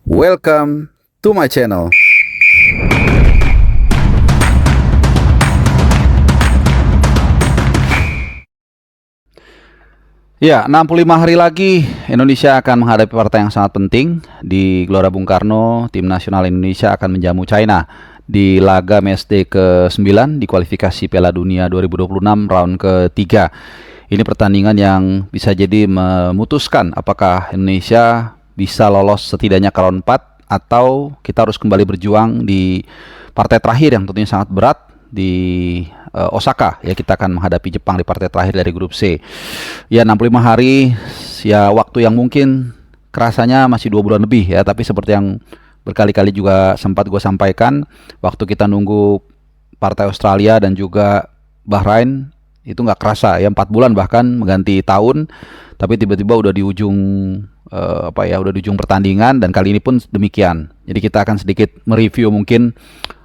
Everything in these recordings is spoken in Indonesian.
Welcome to my channel. Ya, 65 hari lagi Indonesia akan menghadapi partai yang sangat penting di Gelora Bung Karno. Tim nasional Indonesia akan menjamu China di laga matchday ke-9 di kualifikasi Piala Dunia 2026 round ketiga. Ini pertandingan yang bisa jadi memutuskan apakah Indonesia bisa lolos setidaknya ke round 4 atau kita harus kembali berjuang di partai terakhir yang tentunya sangat berat di Osaka. Ya, kita akan menghadapi Jepang di partai terakhir dari grup C. Ya, 65 hari ya, waktu yang mungkin kerasanya masih 2 bulan lebih ya, tapi seperti yang berkali-kali juga sempat gue sampaikan, waktu kita nunggu partai Australia dan juga Bahrain itu nggak kerasa ya, 4 bulan bahkan mengganti tahun, tapi tiba-tiba udah di ujung udah di ujung pertandingan, dan kali ini pun demikian. Jadi kita akan sedikit mereview mungkin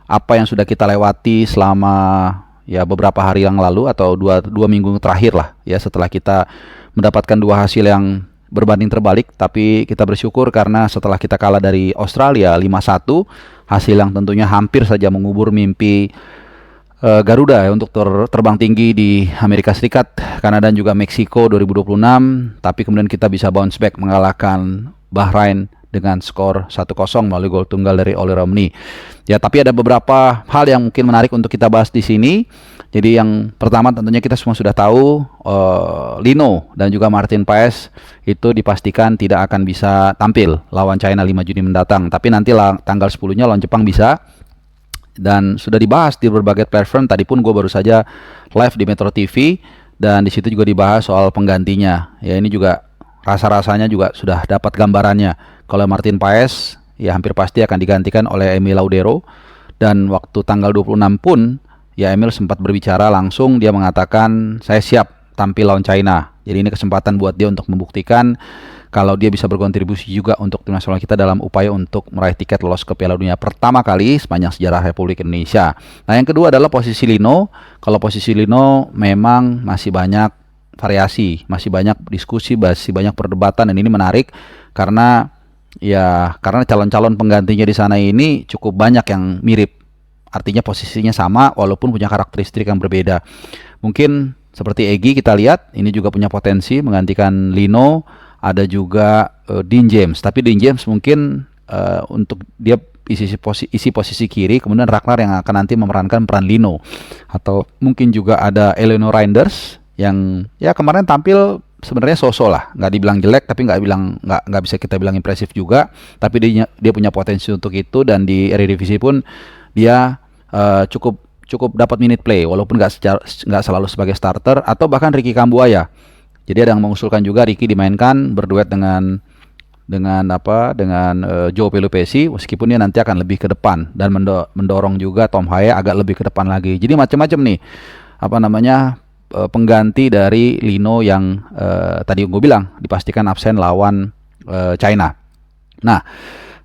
apa yang sudah kita lewati selama ya beberapa hari yang lalu atau dua minggu terakhir lah ya, setelah kita mendapatkan 2 hasil yang berbanding terbalik, tapi kita bersyukur karena setelah kita kalah dari Australia 5-1, hasil yang tentunya hampir saja mengubur mimpi Garuda ya, untuk terbang tinggi di Amerika Serikat, Kanada dan juga Meksiko 2026, tapi kemudian kita bisa bounce back mengalahkan Bahrain dengan skor 1-0 melalui gol tunggal dari Oli Romney. Ya, tapi ada beberapa hal yang mungkin menarik untuk kita bahas di sini. Jadi yang pertama tentunya kita semua sudah tahu Lino dan juga Martin Paes itu dipastikan tidak akan bisa tampil lawan China 5 Juni mendatang. Tapi nanti tanggal 10-nya lawan Jepang bisa. Dan sudah dibahas di berbagai platform. Tadi pun gue baru saja live di Metro TV dan di situ juga dibahas soal penggantinya. Ya, ini juga rasa-rasanya juga sudah dapat gambarannya. Kalau Martin Paes ya hampir pasti akan digantikan oleh Emil Laudero, dan waktu tanggal 26 pun ya Emil sempat berbicara langsung, dia mengatakan saya siap tampil lawan China. Jadi ini kesempatan buat dia untuk membuktikan kalau dia bisa berkontribusi juga untuk tim nasional kita dalam upaya untuk meraih tiket lolos ke Piala Dunia pertama kali sepanjang sejarah Republik Indonesia. Nah, yang kedua adalah posisi Lino. Kalau posisi Lino memang masih banyak variasi, masih banyak diskusi, masih banyak perdebatan, dan ini menarik karena calon-calon penggantinya di sana ini cukup banyak yang mirip. Artinya posisinya sama walaupun punya karakteristik yang berbeda. Mungkin seperti Egy kita lihat ini juga punya potensi menggantikan Lino. Ada juga Dean James, tapi Dean James mungkin untuk dia isi posisi kiri, kemudian Ragnar yang akan nanti memerankan peran Lino. Atau mungkin juga ada Eleanor Reinders yang ya kemarin tampil sebenarnya so-so lah, nggak dibilang jelek tapi nggak bisa kita bilang impresif juga, tapi dia punya potensi untuk itu, dan di Eredivisie pun dia cukup dapat minute play walaupun nggak selalu sebagai starter, atau bahkan Ricky Kambuaya. Jadi ada yang mengusulkan juga Ricky dimainkan berduet dengan Joe Pelupesi, meskipun dia nanti akan lebih ke depan, dan mendorong juga Tom Haye agak lebih ke depan lagi. Jadi macam-macam nih pengganti dari Lino yang tadi gue bilang dipastikan absen lawan China. Nah,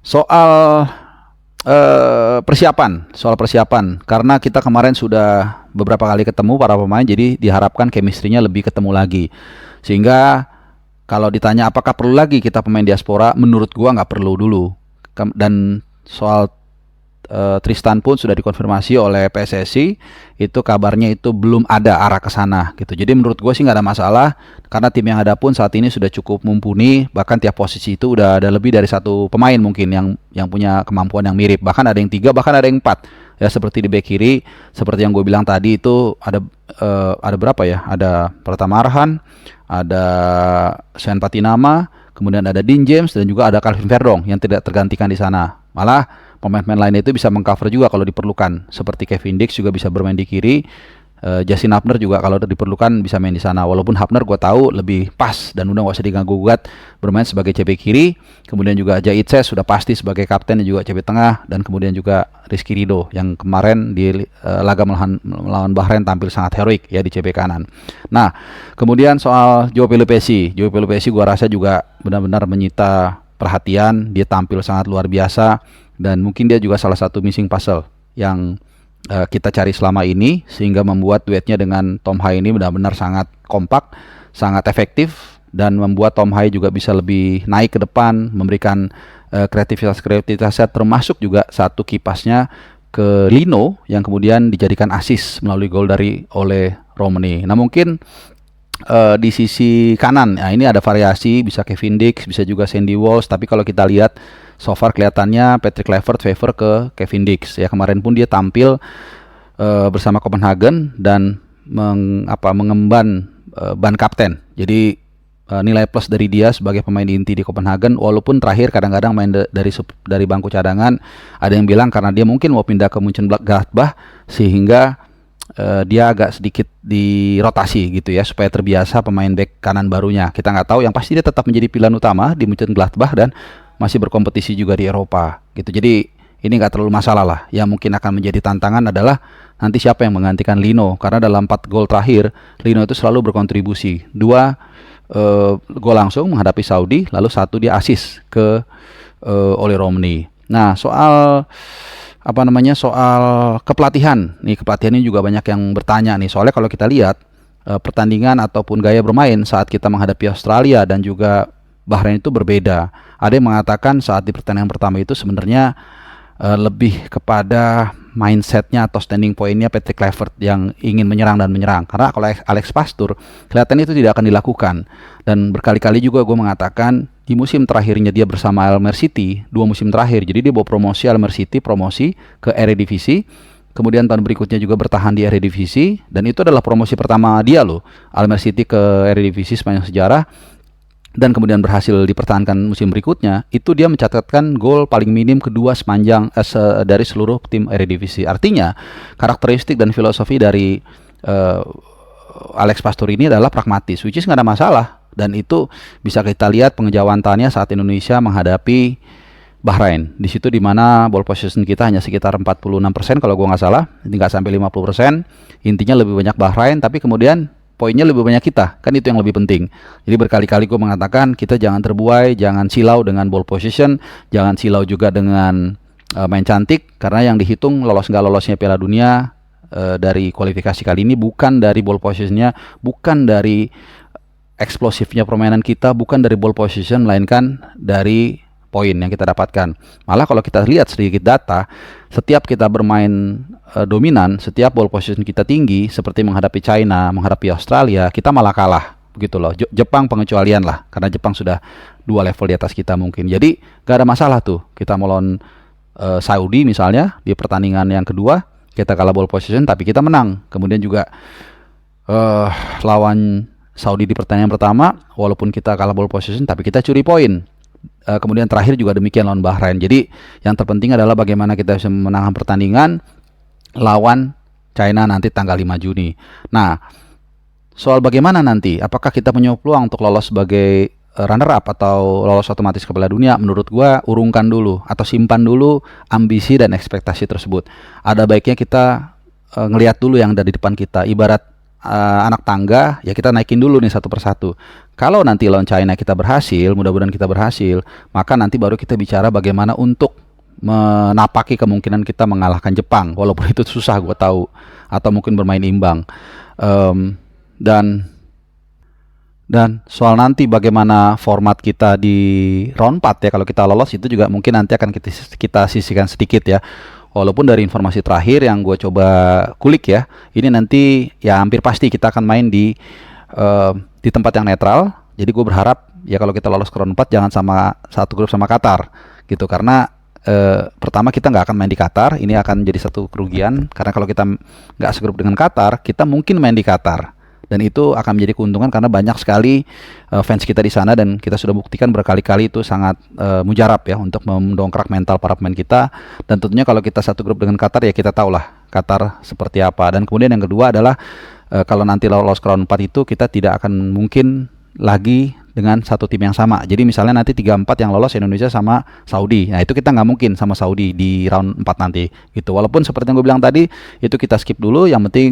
soal persiapan, karena kita kemarin sudah beberapa kali ketemu para pemain, jadi diharapkan chemistry-nya lebih ketemu lagi. Sehingga kalau ditanya apakah perlu lagi kita pemain diaspora, menurut gua nggak perlu dulu. Dan soal Tristan pun sudah dikonfirmasi oleh PSSI, itu kabarnya itu belum ada arah ke sana gitu. Jadi menurut gue sih nggak ada masalah, karena tim yang ada pun saat ini sudah cukup mumpuni, bahkan tiap posisi itu udah ada lebih dari 1 pemain mungkin yang punya kemampuan yang mirip, bahkan ada yang 3, bahkan ada yang 4 ya, seperti di bek kiri seperti yang gue bilang tadi itu ada berapa ya, ada Pratama Arhan, ada Sven Patinama, kemudian ada Dean James, dan juga ada Calvin Verdong yang tidak tergantikan di sana. Malah pemain-pemain lain itu bisa mengcover juga kalau diperlukan, seperti Kevin Dix juga bisa bermain di kiri, Justin Hubner juga kalau diperlukan bisa main di sana. Walaupun Hubner gue tahu lebih pas dan udah gak usah diganggu-gugat bermain sebagai CB kiri. Kemudian juga Jait Ses sudah pasti sebagai kapten dan juga CB tengah, dan kemudian juga Rizky Ridho yang kemarin di laga melawan Bahrain tampil sangat heroik ya di CB kanan. Nah, kemudian soal Joe Pelupesi gue rasa juga benar-benar menyita perhatian. Dia tampil sangat luar biasa, dan mungkin dia juga salah satu missing puzzle yang kita cari selama ini, sehingga membuat duetnya dengan Tom Haye ini benar-benar sangat kompak, sangat efektif, dan membuat Tom Haye juga bisa lebih naik ke depan, memberikan kreativitasnya, termasuk juga satu kipasnya ke Lino yang kemudian dijadikan assist melalui gol dari oleh Romney. Nah mungkin di sisi kanan, nah ini ada variasi, bisa Kevin Dix, bisa juga Sandy Walsh. Tapi kalau kita lihat so far kelihatannya Patrick Kluivert favor ke Kevin Dix. Ya kemarin pun dia tampil bersama Copenhagen dan mengemban ban kapten. Jadi nilai plus dari dia sebagai pemain inti di Copenhagen, walaupun terakhir kadang-kadang main dari bangku cadangan. Ada yang bilang karena dia mungkin mau pindah ke Mönchengladbach sehingga dia agak sedikit dirotasi gitu ya, supaya terbiasa pemain back kanan barunya. Kita nggak tahu, yang pasti dia tetap menjadi pilihan utama di Mönchengladbach dan masih berkompetisi juga di Eropa gitu. Jadi ini nggak terlalu masalah lah. Yang mungkin akan menjadi tantangan adalah nanti siapa yang menggantikan Lino, karena dalam 4 gol terakhir Lino itu selalu berkontribusi. 2 gol langsung menghadapi Saudi, lalu 1 dia assist ke oleh Romney. Nah soal kepelatihan nih, kepelatihan ini juga banyak yang bertanya nih. Soalnya kalau kita lihat pertandingan ataupun gaya bermain saat kita menghadapi Australia dan juga Bahrain itu berbeda. Ada yang mengatakan saat di pertandingan pertama itu sebenarnya lebih kepada mindsetnya atau standing pointnya Patrick Kluivert yang ingin menyerang. Karena kalau Alex Pastoor kelihatan itu tidak akan dilakukan. Dan berkali-kali juga gue mengatakan di musim terakhirnya dia bersama Almere City, 2 musim terakhir, jadi dia bawa promosi Almere City, promosi ke Eredivisie. Kemudian tahun berikutnya juga bertahan di Eredivisie, dan itu adalah promosi pertama dia loh, Almere City ke Eredivisie sepanjang sejarah. Dan kemudian berhasil dipertahankan musim berikutnya, itu dia mencatatkan gol paling minim kedua sepanjang dari seluruh tim Eredivisie. Artinya karakteristik dan filosofi dari Alex Pastoor ini adalah pragmatis, which is nggak ada masalah. Dan itu bisa kita lihat pengejawantannya saat Indonesia menghadapi Bahrain. Di situ dimana ball possession kita hanya sekitar 46% kalau gue nggak salah, nggak sampai 50%. Intinya lebih banyak Bahrain, tapi kemudian poinnya lebih banyak kita, kan itu yang lebih penting. Jadi berkali-kali gue mengatakan kita jangan terbuai, jangan silau dengan ball position, jangan silau juga dengan main cantik, karena yang dihitung lolos nggak lolosnya Piala Dunia dari kualifikasi kali ini bukan dari ball positionnya, bukan dari eksplosifnya permainan kita, bukan dari ball position, melainkan dari poin yang kita dapatkan. Malah kalau kita lihat sedikit data, setiap kita bermain dominan, setiap ball position kita tinggi, seperti menghadapi China, menghadapi Australia, kita malah kalah begitu loh. Jepang pengecualian lah, karena Jepang sudah 2 level di atas kita mungkin. Jadi gak ada masalah tuh kita melawan Saudi misalnya di pertandingan yang kedua, kita kalah ball position tapi kita menang. Kemudian juga lawan Saudi di pertandingan pertama, walaupun kita kalah ball position tapi kita curi poin. Kemudian terakhir juga demikian lawan Bahrain. Jadi yang terpenting adalah bagaimana kita bisa memenangkan pertandingan lawan China nanti tanggal 5 Juni. Nah, soal bagaimana nanti, apakah kita punya peluang untuk lolos sebagai runner up atau lolos otomatis ke Piala Dunia? Menurut gua urungkan dulu atau simpan dulu ambisi dan ekspektasi tersebut. Ada baiknya kita ngelihat dulu yang ada di depan kita. Ibarat anak tangga, ya kita naikin dulu nih satu persatu. Kalau nanti lawan China kita berhasil, mudah-mudahan kita berhasil, maka nanti baru kita bicara bagaimana untuk menapaki kemungkinan kita mengalahkan Jepang, walaupun itu susah gue tahu, atau mungkin bermain imbang. Dan soal nanti bagaimana format kita di round 4 ya, kalau kita lolos itu juga mungkin nanti akan kita sisihkan sedikit ya. Walaupun dari informasi terakhir yang gue coba kulik ya, ini nanti ya hampir pasti kita akan main di tempat yang netral. Jadi gue berharap ya kalau kita lolos ke round 4 jangan sama satu grup sama Qatar gitu, karena pertama kita nggak akan main di Qatar, ini akan jadi satu kerugian, karena kalau kita nggak segrup dengan Qatar, kita mungkin main di Qatar. Dan itu akan menjadi keuntungan karena banyak sekali fans kita di sana, dan kita sudah buktikan berkali-kali itu sangat mujarab ya untuk mendongkrak mental para pemain kita. Dan tentunya kalau kita satu grup dengan Qatar ya kita tahulah Qatar seperti apa. Dan kemudian yang kedua adalah kalau nanti lolos ke round 4 itu kita tidak akan mungkin lagi dengan satu tim yang sama. Jadi misalnya nanti 3-4 yang lolos Indonesia sama Saudi. Nah itu kita nggak mungkin sama Saudi di round 4 nanti gitu. Walaupun seperti yang gue bilang tadi, itu kita skip dulu. Yang penting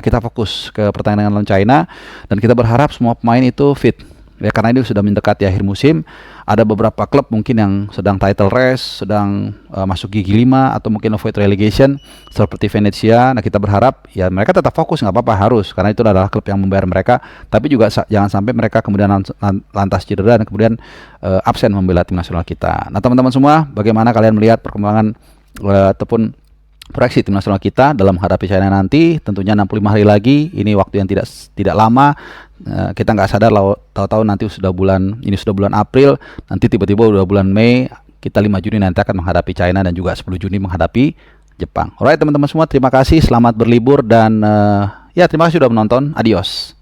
kita fokus ke pertandingan lawan China. Dan kita berharap semua pemain itu fit. Ya, karena ini sudah mendekati akhir musim, ada beberapa klub mungkin yang sedang title race, sedang masuk gigi 5 atau mungkin avoid relegation seperti Venezia. Nah, kita berharap ya mereka tetap fokus, nggak apa-apa, harus, karena itu adalah klub yang membayar mereka. Tapi juga jangan sampai mereka kemudian lantas cedera dan kemudian absen membela tim nasional kita. Nah, teman-teman semua, bagaimana kalian melihat perkembangan ataupun proyeksi tim nasional kita dalam menghadapi China nanti? Tentunya 65 hari lagi, ini waktu yang tidak lama. Kita nggak sadar, tahu-tahu nanti sudah bulan April, nanti tiba-tiba udah bulan Mei, kita 5 Juni nanti akan menghadapi China dan juga 10 Juni menghadapi Jepang. Alright teman-teman semua, terima kasih, selamat berlibur dan ya terima kasih sudah menonton. Adios.